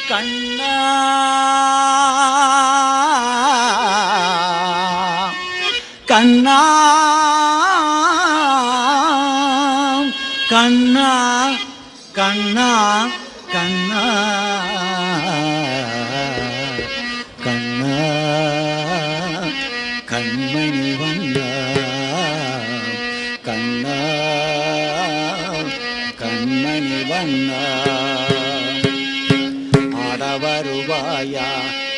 கண்ணா கண்ணா கண்ணா கண்ணா கண்ணா கண்ணா கண்மணி வண்ணா கண்ணா கண்மணி வண்ணா ஆடவருவாயா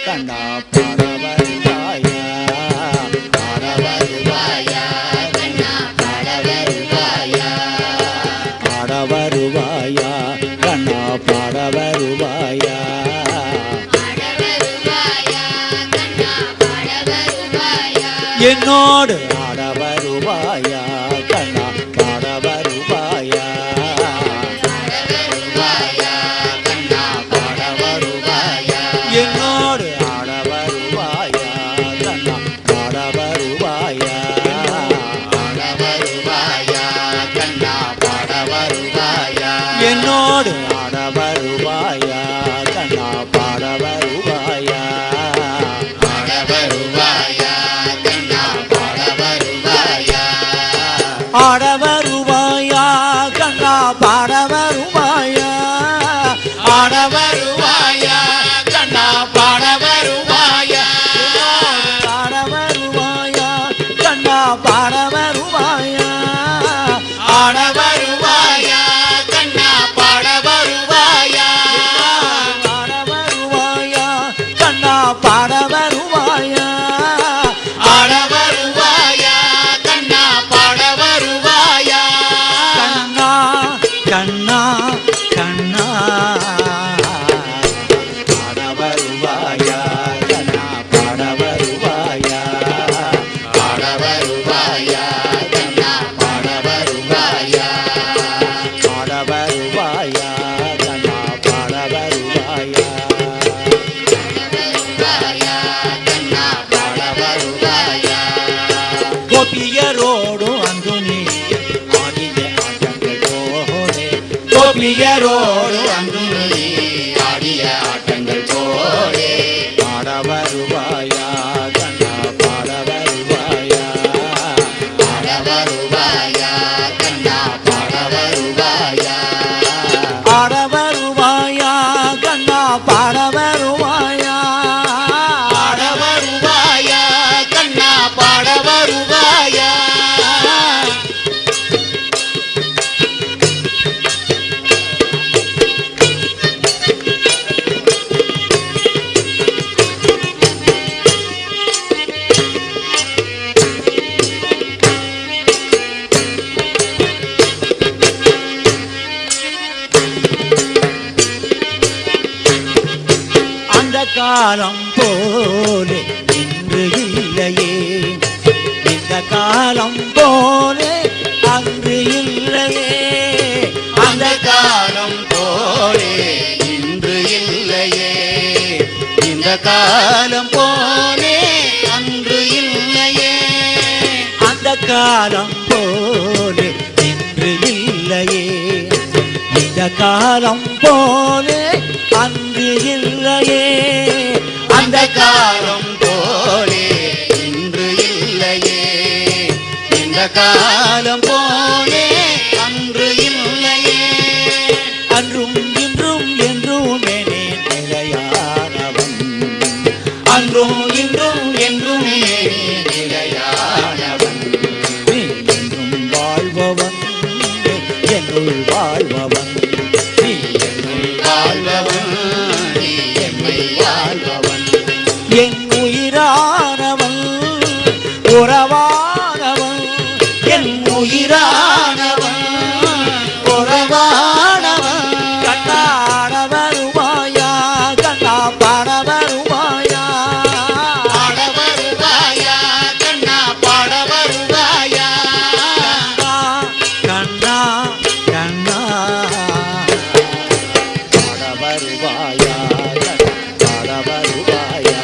கண்ணா பாடவருவாயா ஆடவருவாயா கண்ணா பாடவருவாயா ஆடவருவாயா கண்ணா பாடவருவாயா என்னோடு ஆடவருவாயா கண்ணா பாடவருவாயா என்னோடு ஆடவருவாயா கண்ணா பாடவருவாயா ஆடவருவாயா கண்ணா பாடவருவாயா என்னோடு ஆடவருவாயா கண்ணா பாடவருவாயா ஆடவருவாயா கண்ணா பாடவருவாயா ஆடவருவாயா கண்ணா பாடவருவாயா ஆடவருவாயா கண்ணா பாடவருவாயா ஆடவருவாயா கண்ணா பாடவருவாயா ஆடவருவாயா கண்ணா பாடவருவாயா ஆடவருவாயா கண்ணா பாடவருவாயா ஆடவருவாயா கண்ணா பாடவருவாயா கண்ணா கண்ணா கண்ணா ஆடவருவாயா கண்ணா பாடவருவாயா ஆடவருவாயா கண்ணா பாடவருவாயா ஆடவருவாயா கண்ணா பாடவருவாயா கண்ணா பாடவருவாயா கோபியரோடு அன்று நீ ஆடிய ஆட்டங்கள் போலே கோபியரோடு அன்று நீ ஆடிய ஆட்டங்கள் போலே பாடவருவாயா கண்ணா பாடவருவாயா ஆடவருவாயா கண்ணா பாடவருவாயா ஆடவருவாயா கண்ணா பாடவருவாயா ஆடவருவாயா கண்ணா பாடவருவாயா அந்த காலம் போலே இன்று இல்லையே இந்த காலம் போலே அன்று இல்லையே அந்த காலம் போலே இன்று இல்லையே இந்த காலம் போலே அன்று இல்லையே அந்த காலம் போலே இன்று இல்லையே இந்த காலம் போலே அன்று இல்லையே அந்த காலம் போலே இன்று இல்லையே இந்த காலம் போலே அன்று இல்லையே அன்றும் இன்றும் என்றுமே நிலையானவன் அன்றும் இன்றும் என்றுமே நிலையானவன் நீ என்றும் வாழ்பவன் என்னுள் வாழ்பவன் நீ என்னுள் வாழ்பவன் நீ என்னை வாழ்பவன் என் உயிரானவன் உறவானவன் என் உயிரானவன் உறவானவன் கண்ணா ஆடவருவாயா கண்ணா பாடவருவாயா ஆடவருவாயா கண்ணா பாடவருவாயா கண்ணா கண்ணா ஆடவருவாயா பாடவருவாயா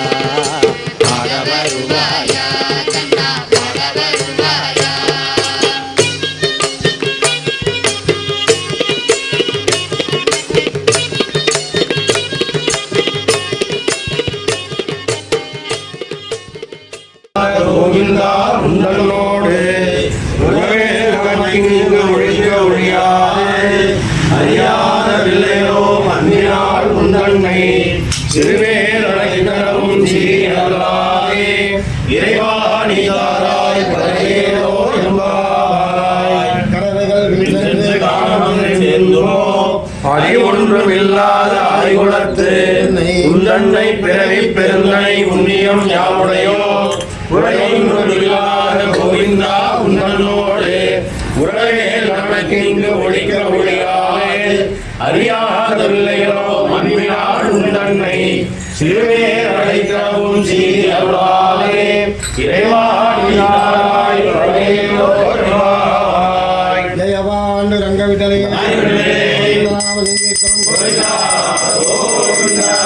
ஆடவருவாயா கண்ணா பாடவருவாயா அன்பினால் உந்தன்னை சிறுவேர் அழைத்தரவும் சீரலாயே இறைவா நீதாராய் பரவேலோ எம்பாவாய் கரவைகள் விண்ணென்று காணவன் சேர்ந்துமோ அறிவொன்றுமில்லாத அறிகுலத்து உந்தன்னை பிறவி பெருந்தனை உன்னியம் யாவுடையோ உரையொன்றுமில்லாத கோவிந்தா உந்தன்னோடு உறவே நமக்கு இங்கு ஒழிக்க ஒழியாவே அறியாதவில்லையோ மண்ணினால் உந்தன்னை சிறுவேர் அழைக்கவும் சீரலாவே இறைவா நீதாராய் பரவேலோ எம்பாவாய் ஜெயவாண்டு ரங்கவிடலை கோவிந்தா கோவிந்தா